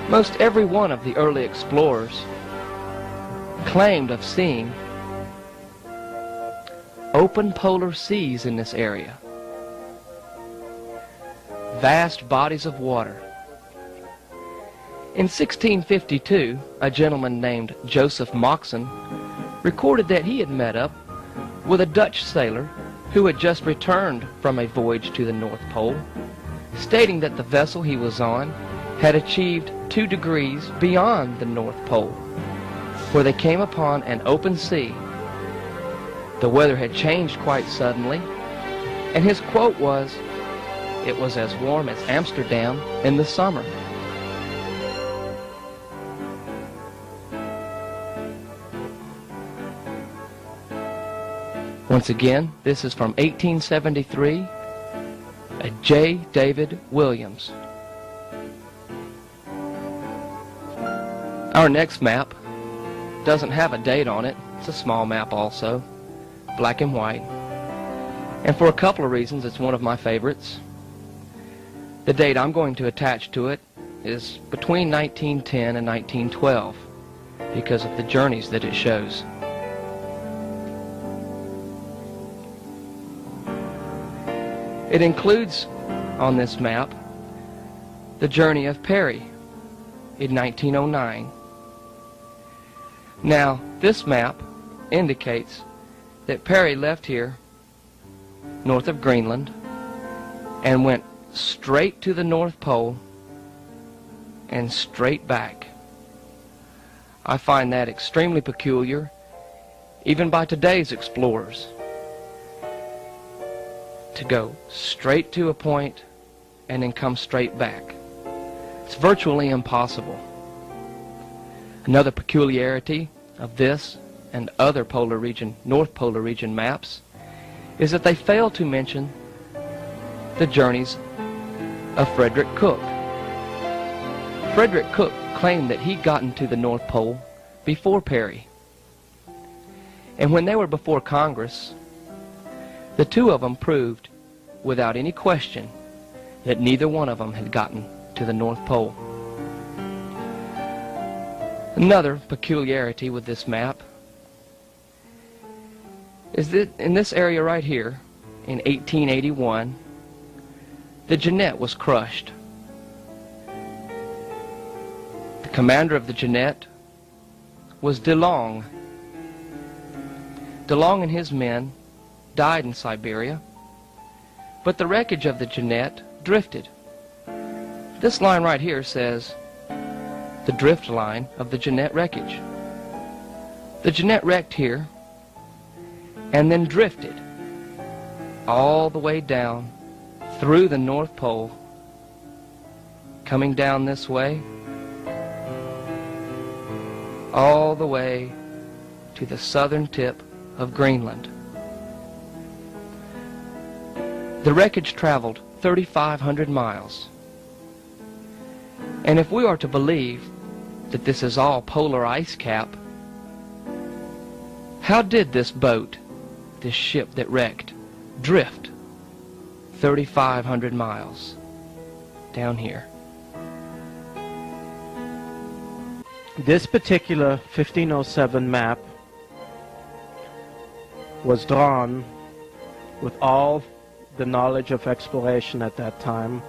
Most every one of the early explorers claimed of seeing open polar seas in this area, vast bodies of water. In 1652, a gentleman named Joseph Moxon recorded that he had met up with a Dutch sailor who had just returned from a voyage to the North Pole, stating that the vessel he was on had achieved 2 degrees beyond the North Pole, where they came upon an open sea. The weather had changed quite suddenly, and his quote was, "It was as warm as Amsterdam in the summer." Once again, this is from 1873, a J. David Williams. Our next map doesn't have a date on it. It's a small map also, black and white. And for a couple of reasons, it's one of my favorites. The date I'm going to attach to it is between 1910 and 1912 because of the journeys that it shows. It includes on this map the journey of Peary in 1909. Now, this map indicates that Peary left here north of Greenland and went straight to the North Pole and straight back. I find that extremely peculiar, even by today's explorers, to go straight to a point and then come straight back. It's virtually impossible. Another peculiarity of this and other polar region, North Polar region maps is that they fail to mention the journeys of Frederick Cook. Frederick Cook claimed that he'd gotten to the North Pole before Peary. And when they were before Congress, the two of them proved without any question that neither one of them had gotten to the North Pole. Another peculiarity with this map is that in this area right here, in 1881, the Jeannette was crushed. The commander of the Jeannette was De Long. De Long and his men died in Siberia, but the wreckage of the Jeannette drifted. This line right here says the drift line of the Jeannette wreckage. The Jeannette wrecked here and then drifted all the way down through the North Pole, coming down this way all the way to the southern tip of Greenland. The wreckage traveled 3,500 miles. And if we are to believe that this is all polar ice cap, how did this boat, this ship that wrecked, drift 3,500 miles down here? This particular 1507 map was drawn with all the knowledge of exploration at that time,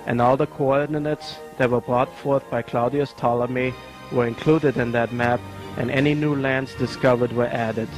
and all the coordinates that were brought forth by Claudius Ptolemy were included in that map, and any new lands discovered were added.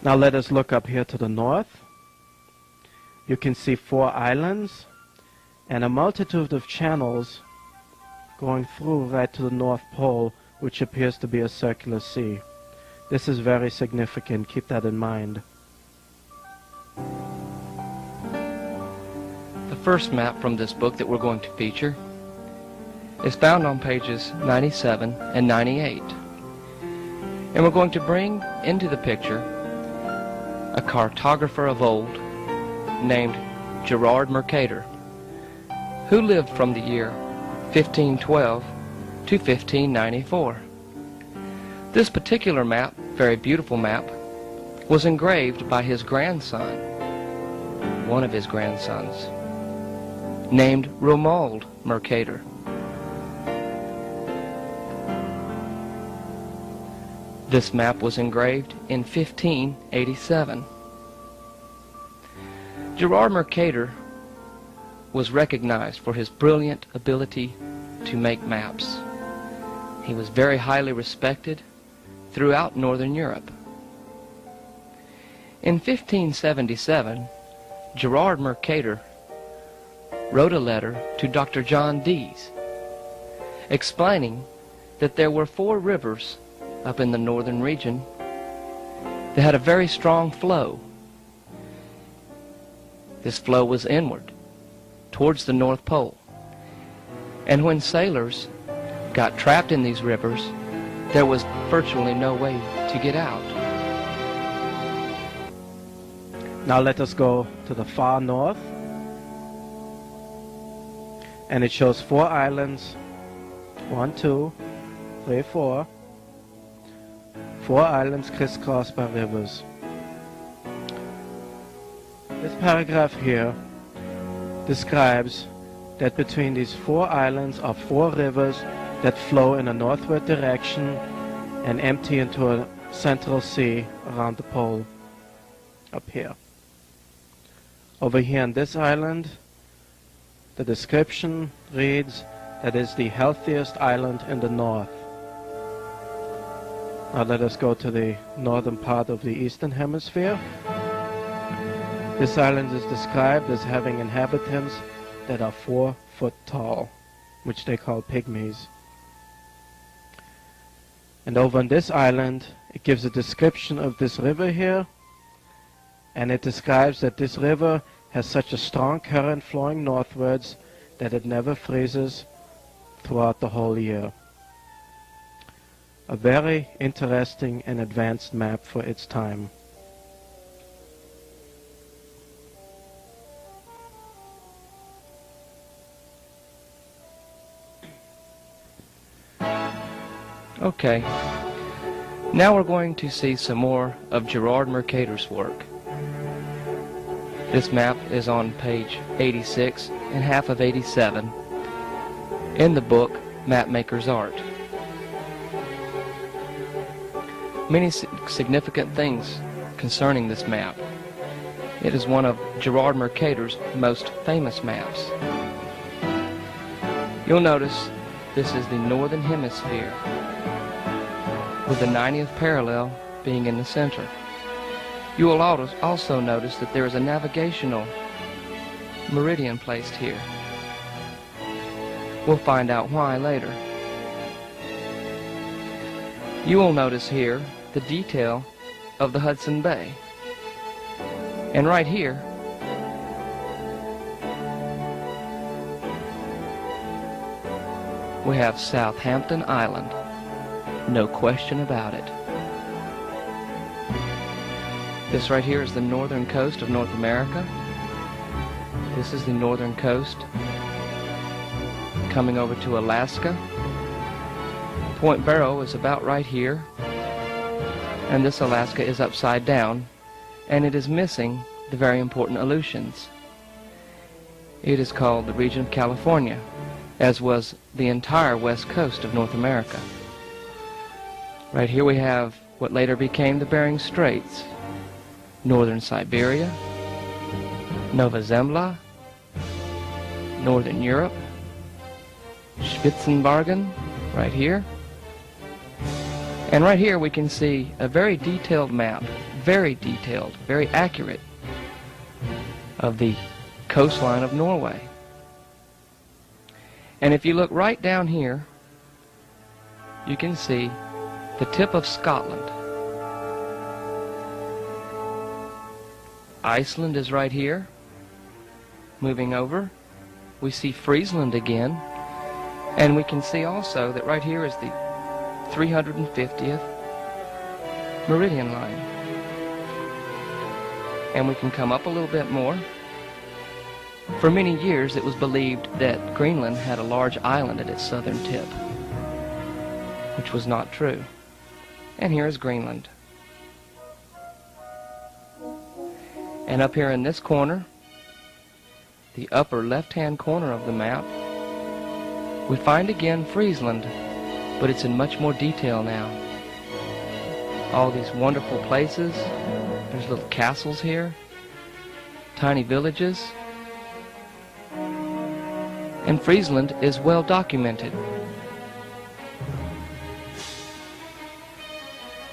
Now let us look up here to the north. You can see 4 islands and a multitude of channels going through right to the North Pole, which appears to be a circular sea. This is very significant. Keep that in mind. The first map from this book that we're going to feature is found on pages 97 and 98. And we're going to bring into the picture a cartographer of old named Gerard Mercator, who lived from the year 1512 to 1594. This particular map, very beautiful map, was engraved by his grandson, one of his grandsons, named Romuald Mercator. This map was engraved in 1587. Gerard Mercator was recognized for his brilliant ability to make maps. He was very highly respected throughout Northern Europe. In 1577, Gerard Mercator wrote a letter to Dr. John Dees, explaining that there were 4 rivers up in the northern region that had a very strong flow. This flow was inward, towards the North Pole. And when sailors got trapped in these rivers, there was virtually no way to get out. Now let us go to the far north. And it shows 4 islands. 1, 2, 3, 4. 4 islands crisscrossed by rivers. This paragraph here describes that between these 4 islands are 4 rivers that flow in a northward direction and empty into a central sea around the pole up here. Over here on this island, the description reads that it's the healthiest island in the north. Now let us go to the northern part of the eastern hemisphere. This island is described as having inhabitants that are 4 foot tall, which they call pygmies. And over on this island, it gives a description of this river here, and it describes that this river has such a strong current flowing northwards that it never freezes throughout the whole year. A very interesting and advanced map for its time. Okay, now we're going to see some more of Gerard Mercator's work. This map is on page 86 and half of 87 in the book Mapmaker's Art. Many significant things concerning this map. It is one of Gerard Mercator's most famous maps. You'll notice this is the northern hemisphere, with the 90th parallel being in the center. You will also notice that there is a navigational meridian placed here. We'll find out why later. You will notice here the detail of the Hudson Bay. And right here, we have Southampton Island. No question about it. This right here is the northern coast of North America. This is the northern coast coming over to Alaska. Point Barrow is about right here, and this Alaska is upside down, and it is missing the very important Aleutians. It is called the region of California, as was the entire west coast of North America. Right here we have what later became the Bering Straits, northern Siberia, Nova Zembla, northern Europe, Spitzenbergen, right here. And right here we can see a very detailed map, very detailed, very accurate, of the coastline of Norway. And if you look right down here, you can see the tip of Scotland. Iceland is right here. Moving over, we see Friesland again, and we can see also that right here is the 350th meridian line. And we can come up a little bit more. For many years it was believed that Greenland had a large island at its southern tip, which was not true. And here is Greenland. And up here in this corner, the upper left-hand corner of the map, we find again Friesland, but it's in much more detail now. all these wonderful places. There's little castles here, tiny villages, and Friesland is well documented.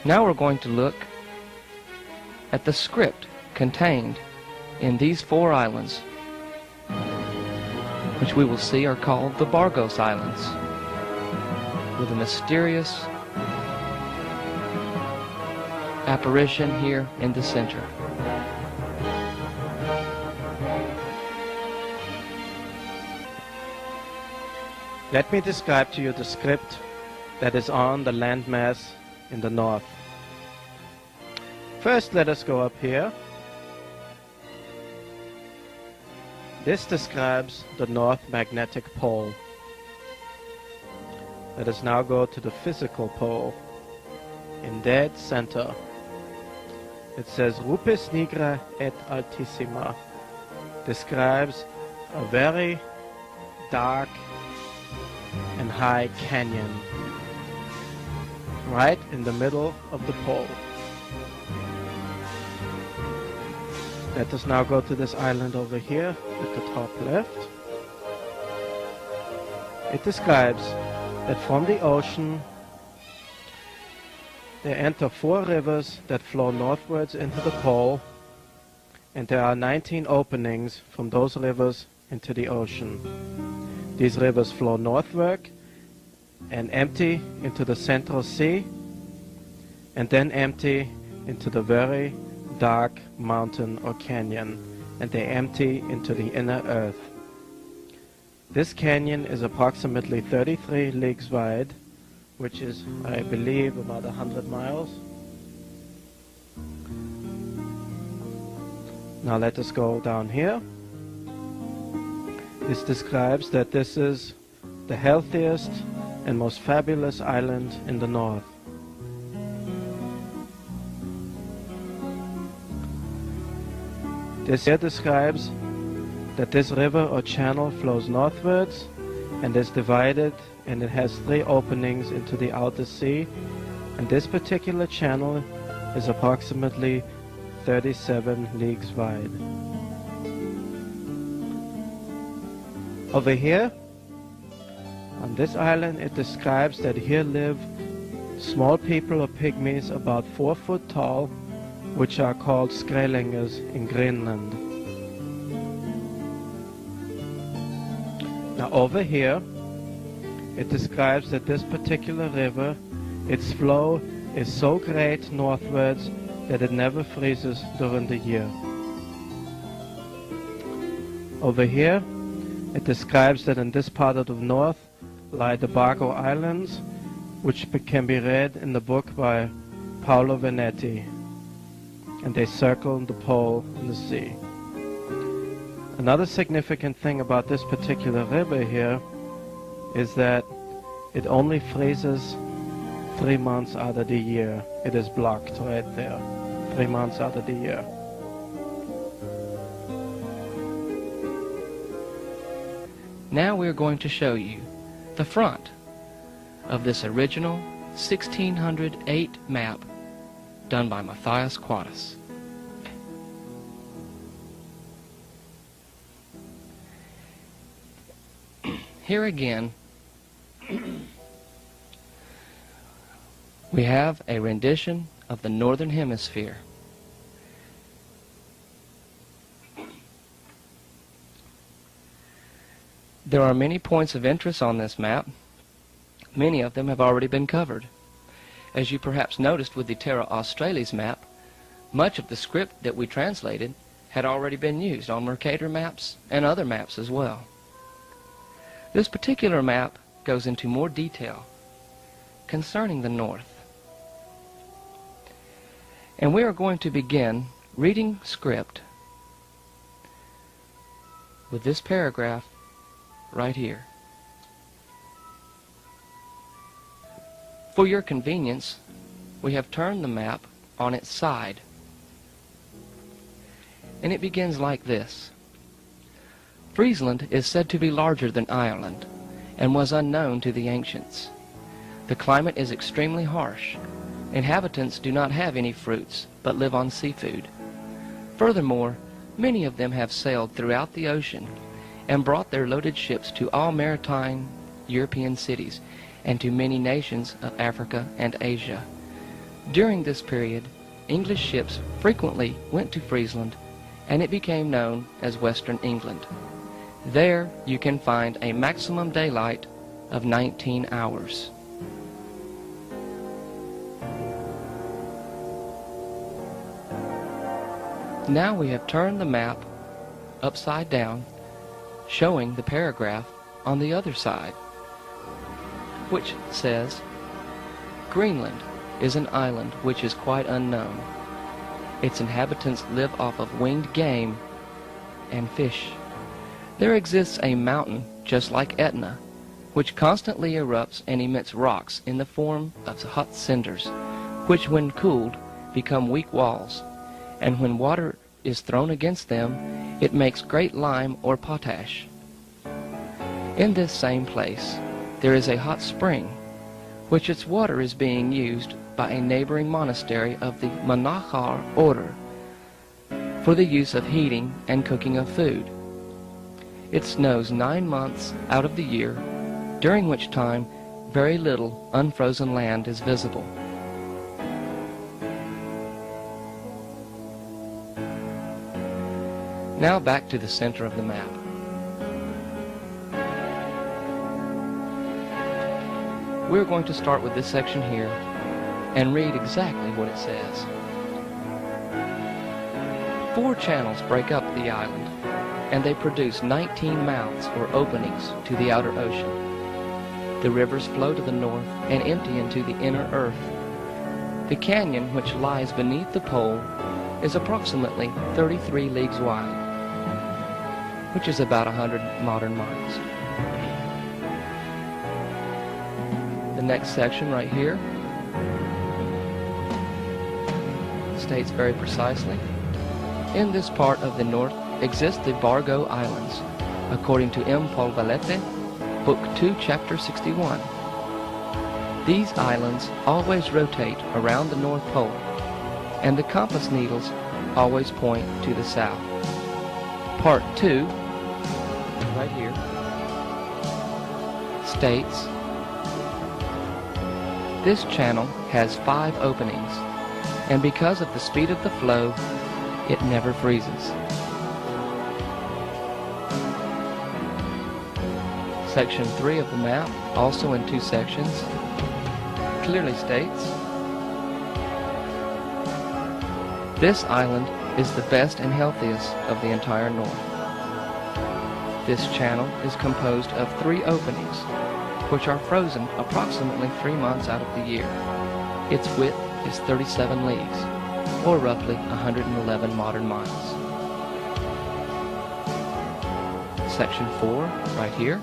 Now we're going to look at the script contained in these 4 islands, which we will see are called the Bargos Islands, with a mysterious apparition here in the center. Let me describe to you the script that is on the landmass in the north. First, let us go up here. This describes the North Magnetic Pole. Let us now go to the physical pole. In dead center, it says Rupes nigra et altissima. Describes a very dark and high canyon right in the middle of the pole. Let us now go to this island over here at the top left. It describes that from the ocean they enter 4 rivers that flow northwards into the pole, and there are 19 openings from those rivers into the ocean. These rivers flow northward and empty into the Central Sea, and then empty into the very dark mountain or canyon, and they empty into the inner earth. This canyon is approximately 33 leagues wide, which is, I believe, about 100 miles. Now let us go down here. This describes that this is the healthiest and most fabulous island in the north. This here describes that this river or channel flows northwards and is divided, and it has 3 openings into the outer sea, and this particular channel is approximately 37 leagues wide. Over here on this island, it describes that here live small people or pygmies about 4 foot tall, which are called skrælingers in Greenland. Now over here, it describes that this particular river, its flow is so great northwards that it never freezes during the year. Over here, it describes that in this part of the north lie the Bargo Islands, which can be read in the book by Paolo Venetti, and they circle the pole in the sea. Another significant thing about this particular river here is that it only freezes 3 months out of the year. It is blocked right there, 3 months out of the year. Now we're going to show you the front of this original 1608 map done by Matthias Quadus. Here again, we have a rendition of the Northern Hemisphere. There are many points of interest on this map. Many of them have already been covered. As you perhaps noticed with the Terra Australis map, much of the script that we translated had already been used on Mercator maps and other maps as well. This particular map goes into more detail concerning the north. And we are going to begin reading script with this paragraph right here. For your convenience, we have turned the map on its side. And it begins like this. Friesland is said to be larger than Ireland, and was unknown to the ancients. The climate is extremely harsh, inhabitants do not have any fruits, but live on seafood. Furthermore, many of them have sailed throughout the ocean and brought their loaded ships to all maritime European cities and to many nations of Africa and Asia. During this period, English ships frequently went to Friesland, and it became known as Western England. There you can find a maximum daylight of 19 hours. Now we have turned the map upside down, showing the paragraph on the other side, which says, Greenland is an island which is quite unknown. Its inhabitants live off of winged game and fish. There exists a mountain just like Etna, which constantly erupts and emits rocks in the form of hot cinders, which when cooled become weak walls, and when water is thrown against them, it makes great lime or potash. In this same place, there is a hot spring, which its water is being used by a neighboring monastery of the Monachar order for the use of heating and cooking of food. It snows 9 months out of the year, during which time very little unfrozen land is visible. Now back to the center of the map. We're going to start with this section here and read exactly what it says. 4 channels break up the island, and they produce 19 mouths or openings to the outer ocean. The rivers flow to the north and empty into the inner earth. The canyon which lies beneath the pole is approximately 33 leagues wide, which is about 100 modern miles. The next section right here states very precisely, in this part of the north exist the Bargo Islands, according to M. Paul Valette, Book 2, Chapter 61. These islands always rotate around the North Pole, and the compass needles always point to the south. Part 2, right here, states, this channel has 5 openings, and because of the speed of the flow, it never freezes. Section 3 of the map, also in 2 sections, clearly states, this island is the best and healthiest of the entire north. This channel is composed of 3 openings, which are frozen approximately 3 months out of the year. Its width is 37 leagues, or roughly 111 modern miles. Section 4, right here.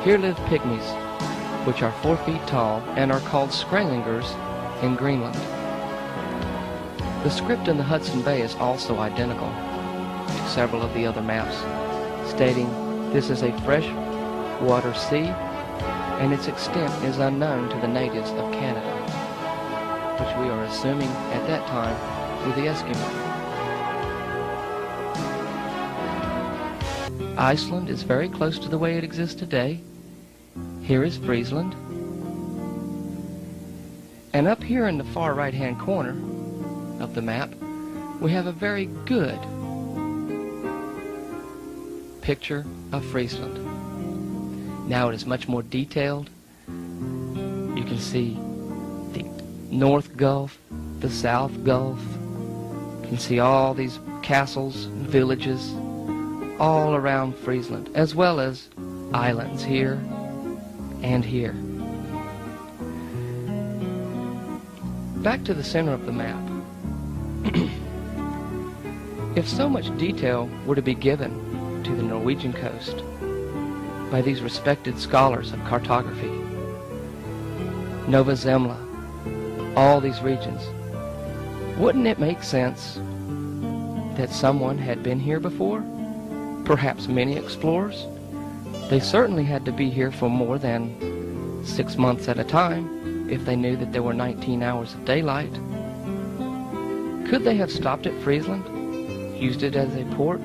Here live pygmies, which are 4 feet tall and are called Skrælingers in Greenland. The script in the Hudson Bay is also identical to several of the other maps, stating this is a freshwater sea and its extent is unknown to the natives of Canada, which we are assuming at that time were the Eskimo. Iceland is very close to the way it exists today. Here is Friesland. And up here in the far right-hand corner of the map, we have a very good picture of Friesland. Now it is much more detailed. You can see the North Gulf, the South Gulf. You can see all these castles and villages all around Friesland, as well as islands here and here. Back to the center of the map. If so much detail were to be given to the Norwegian coast by these respected scholars of cartography, Nova Zembla, all these regions, wouldn't it make sense that someone had been here before? Perhaps many explorers? They certainly had to be here for more than 6 months at a time. if they knew that there were 19 hours of daylight. Could they have stopped at Friesland, used it as a port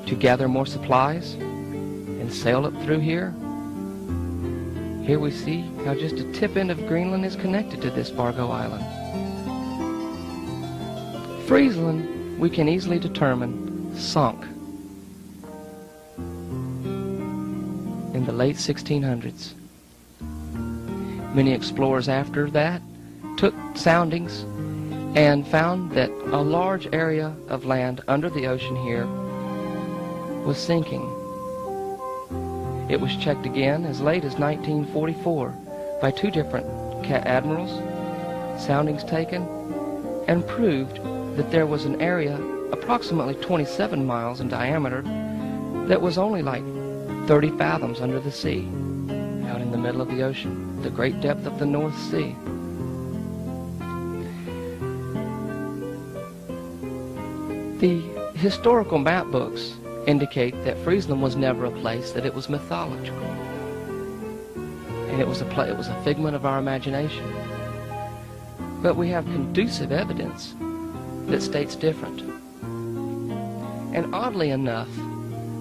to gather more supplies, and sail up through here? Here we see how just a tip end of Greenland is connected to this Bargo Island. Friesland, we can easily determine, sunk in the late 1600s. Many explorers after that took soundings and found that a large area of land under the ocean here was sinking. It was checked again as late as 1944 by two different admirals, soundings taken, and proved that there was an area approximately 27 miles in diameter that was only like 30 fathoms under the sea, out in the middle of the ocean, the great depth of the North Sea. The historical map books indicate that Friesland was never a place, that it was mythological. And it was a figment of our imagination. But we have conducive evidence that states different. And oddly enough,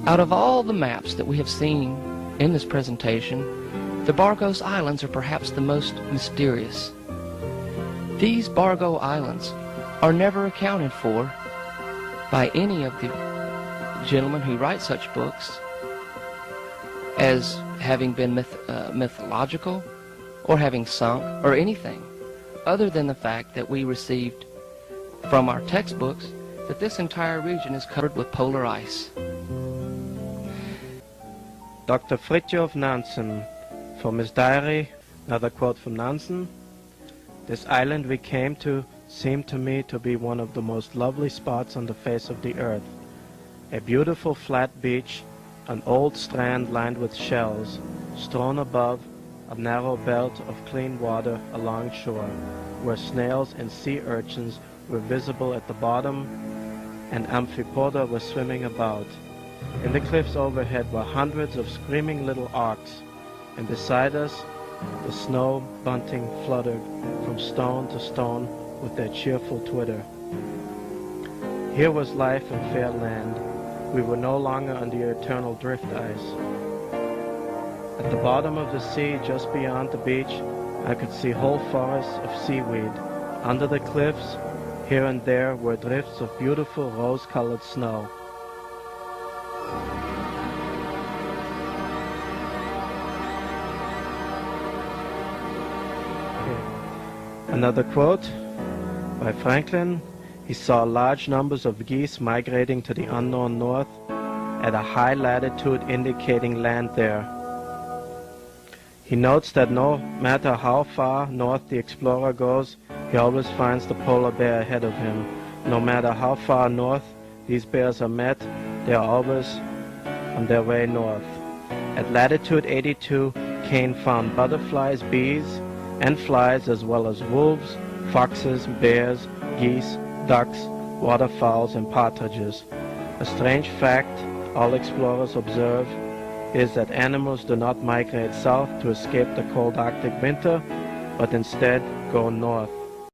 out of all the maps that we have seen in this presentation, the Bargos Islands are perhaps the most mysterious. These Bargo Islands are never accounted for by any of the gentlemen who write such books as having been mythological or having sunk or anything, other than the fact that we received from our textbooks that this entire region is covered with polar ice. Dr. Fridtjof Nansen, from his diary, another quote from Nansen: "This island we came to seemed to me to be one of the most lovely spots on the face of the earth. A beautiful flat beach, an old strand lined with shells, strewn above a narrow belt of clean water along shore, where snails and sea urchins were visible at the bottom, and amphipoda were swimming about. In the cliffs overhead were hundreds of screaming little auks, and beside us the snow bunting fluttered from stone to stone with their cheerful twitter. Here was life in fair land. We were no longer on the eternal drift ice. At the bottom of the sea, just beyond the beach, I could see whole forests of seaweed. Under the cliffs, here and there, were drifts of beautiful rose-colored snow. Another quote by Franklin: "He saw large numbers of geese migrating to the unknown north at a high latitude indicating land there. He notes that no matter how far north the explorer goes, he always finds the polar bear ahead of him. No matter how far north these bears are met, they are always on their way north. At latitude 82, Kane found butterflies, bees, and flies, as well as wolves, foxes, bears, geese, ducks, waterfowls, and partridges. A strange fact all explorers observe is that animals do not migrate south to escape the cold Arctic winter, but instead go north.